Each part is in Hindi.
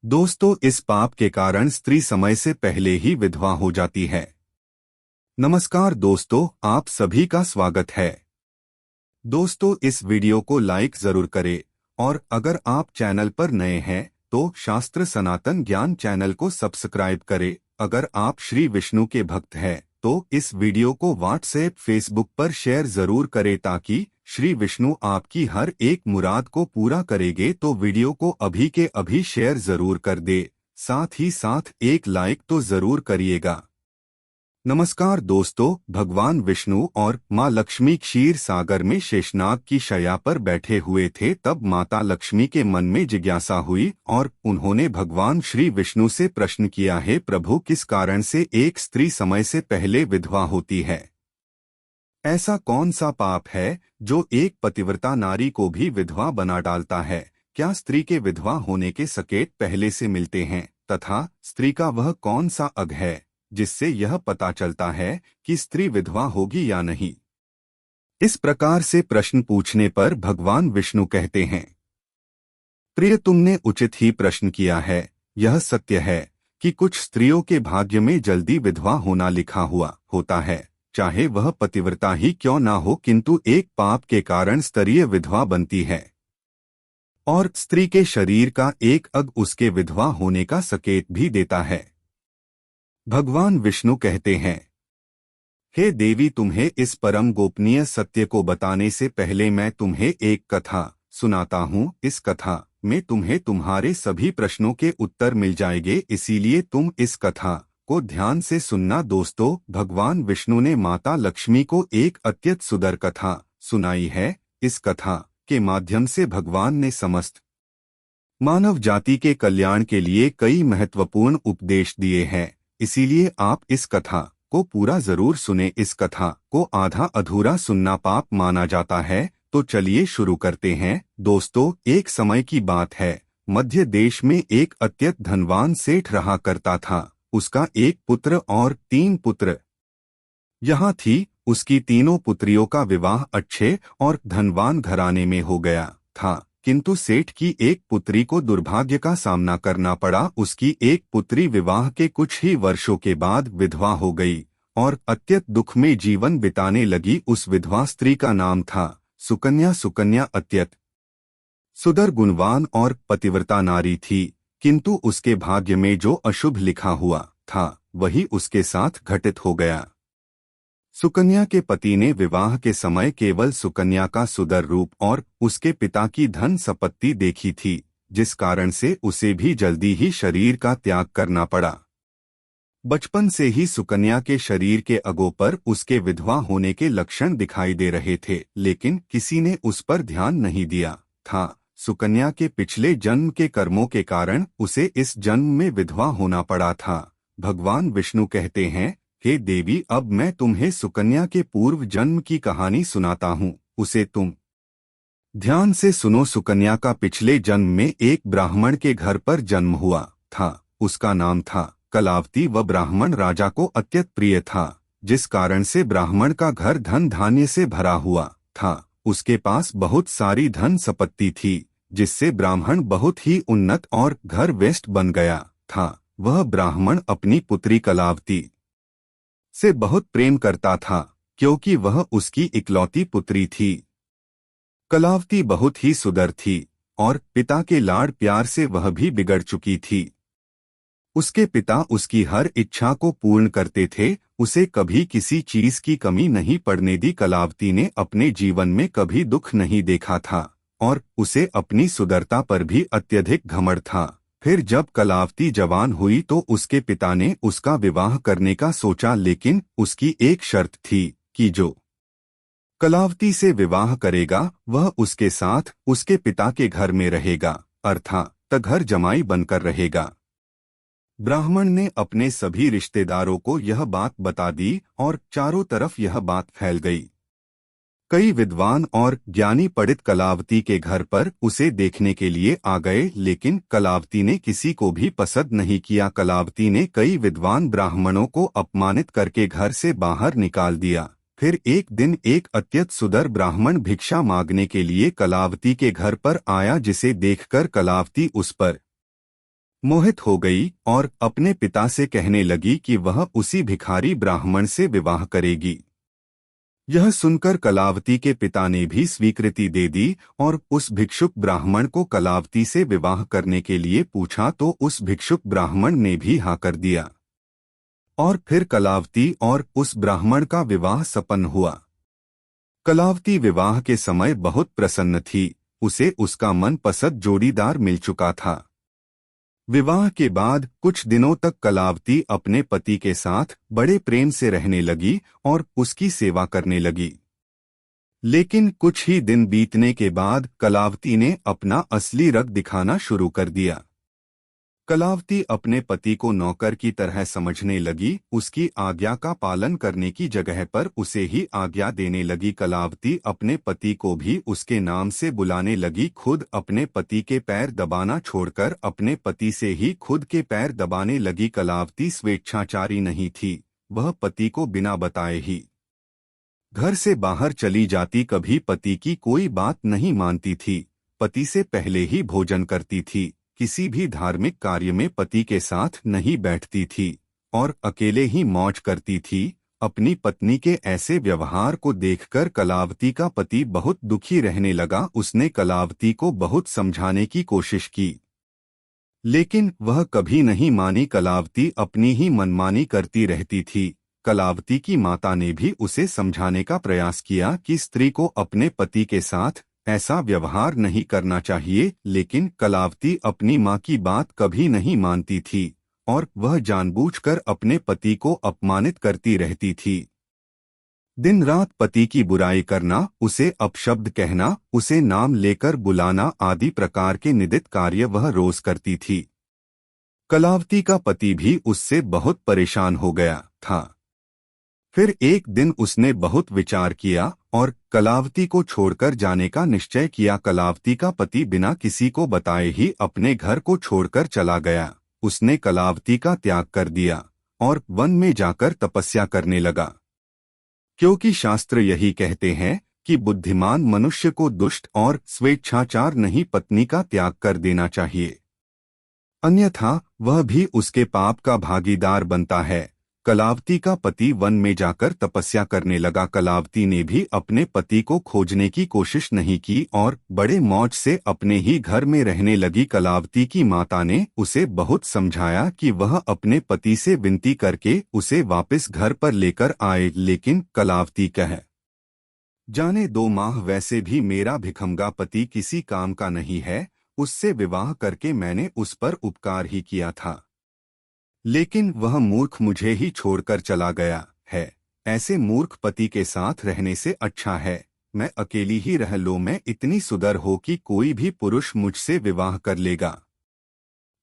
दोस्तों, इस पाप के कारण स्त्री समय से पहले ही विधवा हो जाती है। नमस्कार दोस्तों, आप सभी का स्वागत है। दोस्तों, इस वीडियो को लाइक जरूर करें और अगर आप चैनल पर नए हैं तो शास्त्र सनातन ज्ञान चैनल को सब्सक्राइब करें। अगर आप श्री विष्णु के भक्त हैं तो इस वीडियो को व्हाट्सएप फेसबुक पर शेयर जरूर करें ताकि श्री विष्णु आपकी हर एक मुराद को पूरा करेंगे। तो वीडियो को अभी के अभी शेयर जरूर कर दे, साथ ही साथ एक लाइक तो जरूर करिएगा। नमस्कार दोस्तों, भगवान विष्णु और माँ लक्ष्मी क्षीर सागर में शेषनाग की शैया पर बैठे हुए थे। तब माता लक्ष्मी के मन में जिज्ञासा हुई और उन्होंने भगवान श्री विष्णु से प्रश्न किया, हे प्रभु, किस कारण से एक स्त्री समय से पहले विधवा होती है? ऐसा कौन सा पाप है जो एक पतिव्रता नारी को भी विधवा बना डालता है? क्या स्त्री के विधवा होने के संकेत पहले से मिलते हैं तथा स्त्री का वह कौन सा अंग है जिससे यह पता चलता है कि स्त्री विधवा होगी या नहीं? इस प्रकार से प्रश्न पूछने पर भगवान विष्णु कहते हैं, प्रिय, तुमने उचित ही प्रश्न किया है। यह सत्य है कि कुछ स्त्रियों के भाग्य में जल्दी विधवा होना लिखा हुआ होता है, चाहे वह पतिव्रता ही क्यों ना हो, किंतु एक पाप के कारण स्तरीय विधवा बनती है और स्त्री के शरीर का एक अंग उसके विधवा होने का संकेत भी देता है। भगवान विष्णु कहते हैं, हे देवी, तुम्हें इस परम गोपनीय सत्य को बताने से पहले मैं तुम्हें एक कथा सुनाता हूँ। इस कथा में तुम्हें तुम्हारे सभी प्रश्नों के उत्तर मिल जाएंगे, इसीलिए तुम इस कथा को ध्यान से सुनना। दोस्तों, भगवान विष्णु ने माता लक्ष्मी को एक अत्यंत सुंदर कथा सुनाई है। इस कथा के माध्यम से भगवान ने समस्त मानव जाति के कल्याण के लिए कई महत्वपूर्ण उपदेश दिए हैं, इसीलिए आप इस कथा को पूरा जरूर सुने। इस कथा को आधा अधूरा सुनना पाप माना जाता है। तो चलिए शुरू करते हैं। दोस्तों, एक समय की बात है, मध्य देश में एक अत्यंत धनवान सेठ रहा करता था। उसका एक पुत्र और 3 पुत्र यहाँ थी। उसकी तीनों पुत्रियों का विवाह अच्छे और धनवान घराने में हो गया था, किंतु सेठ की एक पुत्री को दुर्भाग्य का सामना करना पड़ा। उसकी एक पुत्री विवाह के कुछ ही वर्षों के बाद विधवा हो गई और अत्यंत दुख में जीवन बिताने लगी। उस विधवा स्त्री का नाम था सुकन्या। सुकन्या अत्यंत सुंदर, गुणवान और पतिव्रता नारी थी, किंतु उसके भाग्य में जो अशुभ लिखा हुआ था वही उसके साथ घटित हो गया। सुकन्या के पति ने विवाह के समय केवल सुकन्या का सुंदर रूप और उसके पिता की धन संपत्ति देखी थी, जिस कारण से उसे भी जल्दी ही शरीर का त्याग करना पड़ा। बचपन से ही सुकन्या के शरीर के अंगों पर उसके विधवा होने के लक्षण दिखाई दे रहे थे, लेकिन किसी ने उस पर ध्यान नहीं दिया था। सुकन्या के पिछले जन्म के कर्मों के कारण उसे इस जन्म में विधवा होना पड़ा था। भगवान विष्णु कहते हैं, हे देवी, अब मैं तुम्हें सुकन्या के पूर्व जन्म की कहानी सुनाता हूँ, उसे तुम ध्यान से सुनो। सुकन्या का पिछले जन्म में एक ब्राह्मण के घर पर जन्म हुआ था। उसका नाम था कलावती। वह ब्राह्मण राजा को अत्यंत प्रिय था, जिस कारण से ब्राह्मण का घर धन धान्य से भरा हुआ था। उसके पास बहुत सारी धन संपत्ति थी, जिससे ब्राह्मण बहुत ही उन्नत और घर वेस्ट बन गया था। वह ब्राह्मण अपनी पुत्री कलावती से बहुत प्रेम करता था, क्योंकि वह उसकी इकलौती पुत्री थी। कलावती बहुत ही सुंदर थी और पिता के लाड़ प्यार से वह भी बिगड़ चुकी थी। उसके पिता उसकी हर इच्छा को पूर्ण करते थे, उसे कभी किसी चीज की कमी नहीं पड़ने दी। कलावती ने अपने जीवन में कभी दुख नहीं देखा था और उसे अपनी सुंदरता पर भी अत्यधिक घमंड था। फिर जब कलावती जवान हुई तो उसके पिता ने उसका विवाह करने का सोचा, लेकिन उसकी एक शर्त थी कि जो कलावती से विवाह करेगा वह उसके साथ उसके पिता के घर में रहेगा, अर्थात घर जमाई बनकर रहेगा। ब्राह्मण ने अपने सभी रिश्तेदारों को यह बात बता दी और चारों तरफ यह बात फैल गई। कई विद्वान और ज्ञानी पंडित कलावती के घर पर उसे देखने के लिए आ गए, लेकिन कलावती ने किसी को भी पसंद नहीं किया। कलावती ने कई विद्वान ब्राह्मणों को अपमानित करके घर से बाहर निकाल दिया। फिर एक दिन एक अत्यंत सुंदर ब्राह्मण भिक्षा मांगने के लिए कलावती के घर पर आया, जिसे देखकर कलावती उस पर मोहित हो गई और अपने पिता से कहने लगी कि वह उसी भिखारी ब्राह्मण से विवाह करेगी। यह सुनकर कलावती के पिता ने भी स्वीकृति दे दी और उस भिक्षुक ब्राह्मण को कलावती से विवाह करने के लिए पूछा तो उस भिक्षुक ब्राह्मण ने भी हाँ कर दिया और फिर कलावती और उस ब्राह्मण का विवाह संपन्न हुआ। कलावती विवाह के समय बहुत प्रसन्न थी, उसे उसका मनपसंद जोड़ीदार मिल चुका था। विवाह के बाद कुछ दिनों तक कलावती अपने पति के साथ बड़े प्रेम से रहने लगी और उसकी सेवा करने लगी। लेकिन कुछ ही दिन बीतने के बाद कलावती ने अपना असली रंग दिखाना शुरू कर दिया। कलावती अपने पति को नौकर की तरह समझने लगी, उसकी आज्ञा का पालन करने की जगह पर उसे ही आज्ञा देने लगी। कलावती अपने पति को भी उसके नाम से बुलाने लगी। खुद अपने पति के पैर दबाना छोड़कर अपने पति से ही खुद के पैर दबाने लगी। कलावती स्वेच्छाचारी नहीं थी, वह पति को बिना बताए ही घर से बाहर चली जाती, कभी पति की कोई बात नहीं मानती थी, पति से पहले ही भोजन करती थी, किसी भी धार्मिक कार्य में पति के साथ नहीं बैठती थी और अकेले ही मौज करती थी। अपनी पत्नी के ऐसे व्यवहार को देखकर कलावती का पति बहुत दुखी रहने लगा। उसने कलावती को बहुत समझाने की कोशिश की, लेकिन वह कभी नहीं मानी। कलावती अपनी ही मनमानी करती रहती थी। कलावती की माता ने भी उसे समझाने का प्रयास किया कि स्त्री को अपने पति के साथ ऐसा व्यवहार नहीं करना चाहिए, लेकिन कलावती अपनी माँ की बात कभी नहीं मानती थी और वह जानबूझकर अपने पति को अपमानित करती रहती थी। दिन रात पति की बुराई करना, उसे अपशब्द कहना, उसे नाम लेकर बुलाना आदि प्रकार के निंदित कार्य वह रोज करती थी। कलावती का पति भी उससे बहुत परेशान हो गया था। फिर एक दिन उसने बहुत विचार किया और कलावती को छोड़कर जाने का निश्चय किया। कलावती का पति बिना किसी को बताए ही अपने घर को छोड़कर चला गया। उसने कलावती का त्याग कर दिया और वन में जाकर तपस्या करने लगा, क्योंकि शास्त्र यही कहते हैं कि बुद्धिमान मनुष्य को दुष्ट और स्वेच्छाचार नहीं पत्नी का त्याग कर देना चाहिए, अन्यथा वह भी उसके पाप का भागीदार बनता है। कलावती का पति वन में जाकर तपस्या करने लगा। कलावती ने भी अपने पति को खोजने की कोशिश नहीं की और बड़े मौज से अपने ही घर में रहने लगी। कलावती की माता ने उसे बहुत समझाया कि वह अपने पति से विनती करके उसे वापस घर पर लेकर आए, लेकिन कलावती कह जाने 2 माह, वैसे भी मेरा भिखमगा पति किसी काम का नहीं है, उससे विवाह करके मैंने उस पर उपकार ही किया था, लेकिन वह मूर्ख मुझे ही छोड़कर चला गया है। ऐसे मूर्ख पति के साथ रहने से अच्छा है मैं अकेली ही रह लूं। मैं इतनी सुंदर हो कि कोई भी पुरुष मुझसे विवाह कर लेगा।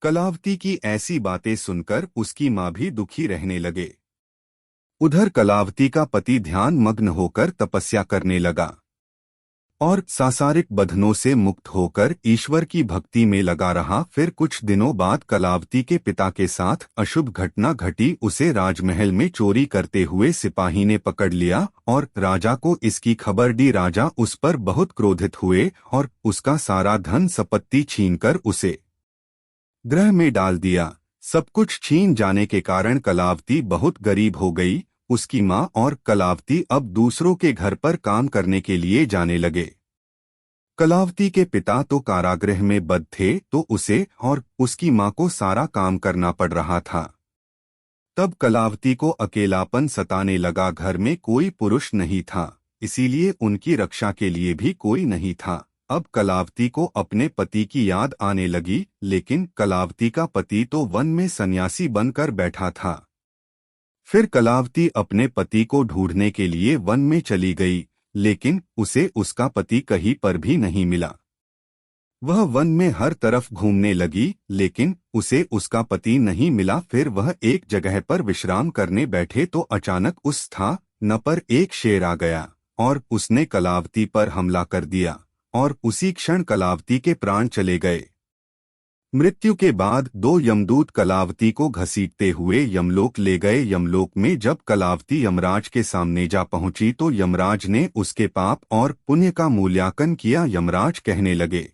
कलावती की ऐसी बातें सुनकर उसकी माँ भी दुखी रहने लगे। उधर कलावती का पति ध्यान मग्न होकर तपस्या करने लगा और सांसारिक बंधनों से मुक्त होकर ईश्वर की भक्ति में लगा रहा। फिर कुछ दिनों बाद कलावती के पिता के साथ अशुभ घटना घटी। उसे राजमहल में चोरी करते हुए सिपाही ने पकड़ लिया और राजा को इसकी खबर दी। राजा उस पर बहुत क्रोधित हुए और उसका सारा धन संपत्ति छीनकर उसे गृह में डाल दिया। सब कुछ छीन जाने के कारण कलावती बहुत गरीब हो गई। उसकी माँ और कलावती अब दूसरों के घर पर काम करने के लिए जाने लगे। कलावती के पिता तो कारागृह में बंद थे, तो उसे और उसकी माँ को सारा काम करना पड़ रहा था। तब कलावती को अकेलापन सताने लगा। घर में कोई पुरुष नहीं था, इसीलिए उनकी रक्षा के लिए भी कोई नहीं था। अब कलावती को अपने पति की याद आने लगी, लेकिन कलावती का पति तो वन में सन्यासी बनकर बैठा था। फिर कलावती अपने पति को ढूंढने के लिए वन में चली गई, लेकिन उसे उसका पति कहीं पर भी नहीं मिला। वह वन में हर तरफ घूमने लगी, लेकिन उसे उसका पति नहीं मिला। फिर वह एक जगह पर विश्राम करने बैठे तो अचानक उस स्थान पर एक शेर आ गया और उसने कलावती पर हमला कर दिया और उसी क्षण कलावती के प्राण चले गए। मृत्यु के बाद 2 यमदूत कलावती को घसीटते हुए यमलोक ले गए। यमलोक में जब कलावती यमराज के सामने जा पहुंची तो यमराज ने उसके पाप और पुण्य का मूल्यांकन किया। यमराज कहने लगे,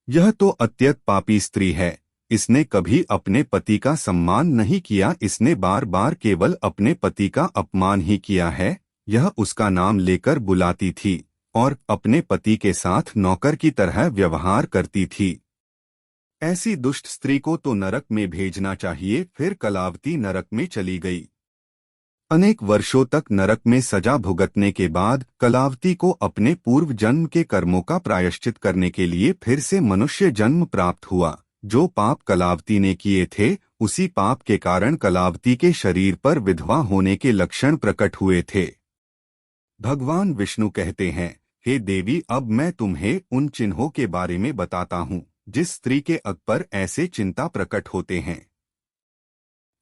यह तो अत्यंत पापी स्त्री है, इसने कभी अपने पति का सम्मान नहीं किया, इसने बार बार केवल अपने पति का अपमान ही किया है। यह उसका नाम लेकर बुलाती थी और अपने पति के साथ नौकर की तरह व्यवहार करती थी। ऐसी दुष्ट स्त्री को तो नरक में भेजना चाहिए। फिर कलावती नरक में चली गई। अनेक वर्षों तक नरक में सजा भुगतने के बाद कलावती को अपने पूर्व जन्म के कर्मों का प्रायश्चित करने के लिए फिर से मनुष्य जन्म प्राप्त हुआ। जो पाप कलावती ने किए थे, उसी पाप के कारण कलावती के शरीर पर विधवा होने के लक्षण प्रकट हुए थे। भगवान विष्णु कहते हैं, हे देवी, अब मैं तुम्हें उन चिन्हों के बारे में बताता हूँ जिस स्त्री के अग पर ऐसे चिंता प्रकट होते हैं।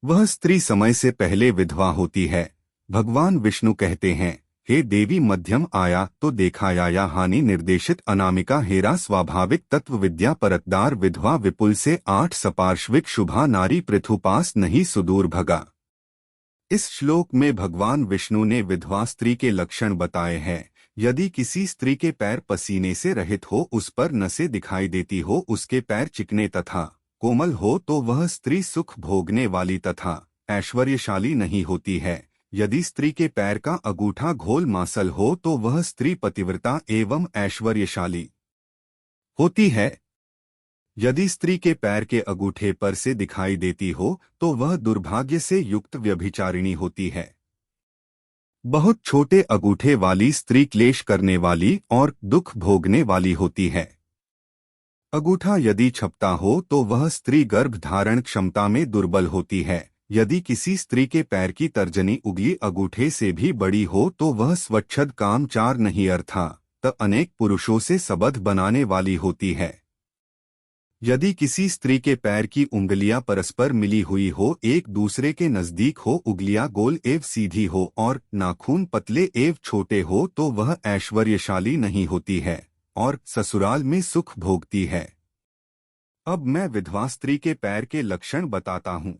वह स्त्री समय से पहले विधवा होती है। भगवान विष्णु कहते हैं, हे देवी, मध्यम आया तो देखा या हानि निर्देशित अनामिका हेरा स्वाभाविक तत्व विद्या परतदार विधवा विपुल से 8 सपार्श्विक शुभा नारी पृथुपास नहीं सुदूर भगा। इस श्लोक में भगवान विष्णु ने विधवा स्त्री के लक्षण बताए हैं। यदि किसी स्त्री के पैर पसीने से रहित हो, उस पर नसें दिखाई देती हो, उसके पैर चिकने तथा कोमल हो, तो वह स्त्री सुख भोगने वाली तथा ऐश्वर्यशाली नहीं होती है। यदि स्त्री के पैर का अंगूठा घोल मासल हो, तो वह स्त्री पतिव्रता एवं ऐश्वर्यशाली होती है। यदि स्त्री के पैर के अंगूठे पर से दिखाई देती हो, तो वह दुर्भाग्य से युक्त व्यभिचारिणी होती है। बहुत छोटे अंगूठे वाली स्त्री क्लेश करने वाली और दुख भोगने वाली होती है। अंगूठा यदि छपता हो तो वह स्त्री गर्भ धारण क्षमता में दुर्बल होती है। यदि किसी स्त्री के पैर की तर्जनी उंगली अंगूठे से भी बड़ी हो, तो वह स्वच्छद कामचार नहीं अर्थात अनेक पुरुषों से सबध बनाने वाली होती है। यदि किसी स्त्री के पैर की उंगलियां परस्पर मिली हुई हो, एक दूसरे के नजदीक हो, उंगलियां गोल एवं सीधी हो और नाखून पतले एवं छोटे हो, तो वह ऐश्वर्यशाली नहीं होती है और ससुराल में सुख भोगती है। अब मैं विधवा स्त्री के पैर के लक्षण बताता हूँ।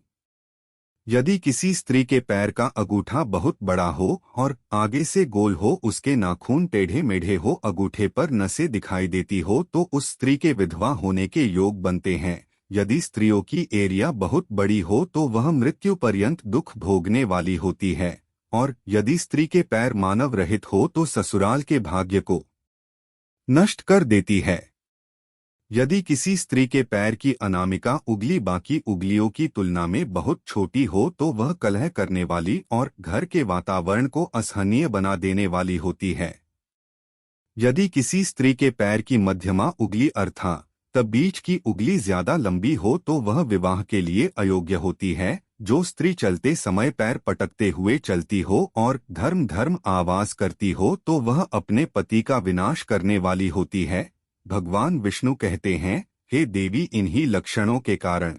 यदि किसी स्त्री के पैर का अंगूठा बहुत बड़ा हो और आगे से गोल हो, उसके नाखून टेढ़े मेढ़े हो, अंगूठे पर नसें दिखाई देती हो, तो उस स्त्री के विधवा होने के योग बनते हैं। यदि स्त्रियों की एरिया बहुत बड़ी हो, तो वह मृत्यु पर्यंत दुख भोगने वाली होती है। और यदि स्त्री के पैर मानव रहित हो, तो ससुराल के भाग्य को नष्ट कर देती है। यदि किसी स्त्री के पैर की अनामिका उंगली बाकी उंगलियों की तुलना में बहुत छोटी हो, तो वह कलह करने वाली और घर के वातावरण को असहनीय बना देने वाली होती है। यदि किसी स्त्री के पैर की मध्यमा उंगली अर्थात बीच की उंगली ज्यादा लंबी हो, तो वह विवाह के लिए अयोग्य होती है। जो स्त्री चलते समय पैर पटकते हुए चलती हो और धर्म धर्म आवाज करती हो, तो वह अपने पति का विनाश करने वाली होती है। भगवान विष्णु कहते हैं, हे देवी, इन्हीं लक्षणों के कारण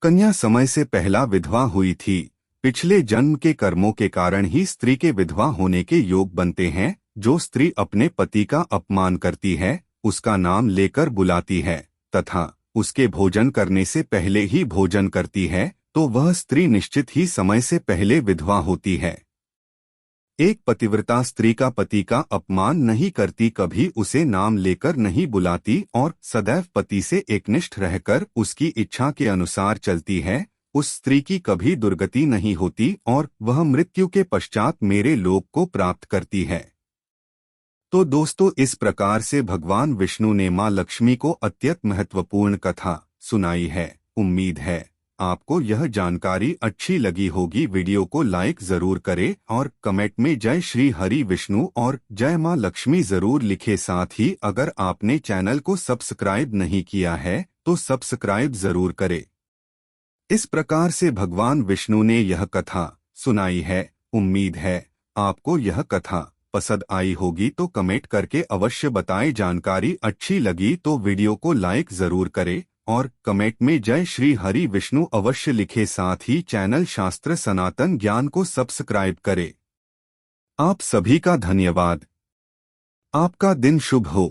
कन्या समय से पहला विधवा हुई थी। पिछले जन्म के कर्मों के कारण ही स्त्री के विधवा होने के योग बनते हैं। जो स्त्री अपने पति का अपमान करती है, उसका नाम लेकर बुलाती है तथा उसके भोजन करने से पहले ही भोजन करती है, तो वह स्त्री निश्चित ही समय से पहले विधवा होती है। एक पतिव्रता स्त्री का पति का अपमान नहीं करती, कभी उसे नाम लेकर नहीं बुलाती और सदैव पति से एकनिष्ठ रहकर उसकी इच्छा के अनुसार चलती है, उस स्त्री की कभी दुर्गति नहीं होती और वह मृत्यु के पश्चात मेरे लोक को प्राप्त करती है। तो दोस्तों, इस प्रकार से भगवान विष्णु ने मां लक्ष्मी को अत्यंत महत्वपूर्ण कथा सुनाई है। उम्मीद है आपको यह जानकारी अच्छी लगी होगी। वीडियो को लाइक जरूर करें और कमेंट में जय श्री हरि विष्णु और जय मां लक्ष्मी जरूर लिखे। साथ ही अगर आपने चैनल को सब्सक्राइब नहीं किया है तो सब्सक्राइब जरूर करें। इस प्रकार से भगवान विष्णु ने यह कथा सुनाई है। उम्मीद है आपको यह कथा पसंद आई होगी, तो कमेंट करके अवश्य बताएं। जानकारी अच्छी लगी तो वीडियो को लाइक जरूर करें और कमेंट में जय श्री हरि विष्णु अवश्य लिखे। साथ ही चैनल शास्त्र सनातन ज्ञान को सब्सक्राइब करें। आप सभी का धन्यवाद। आपका दिन शुभ हो।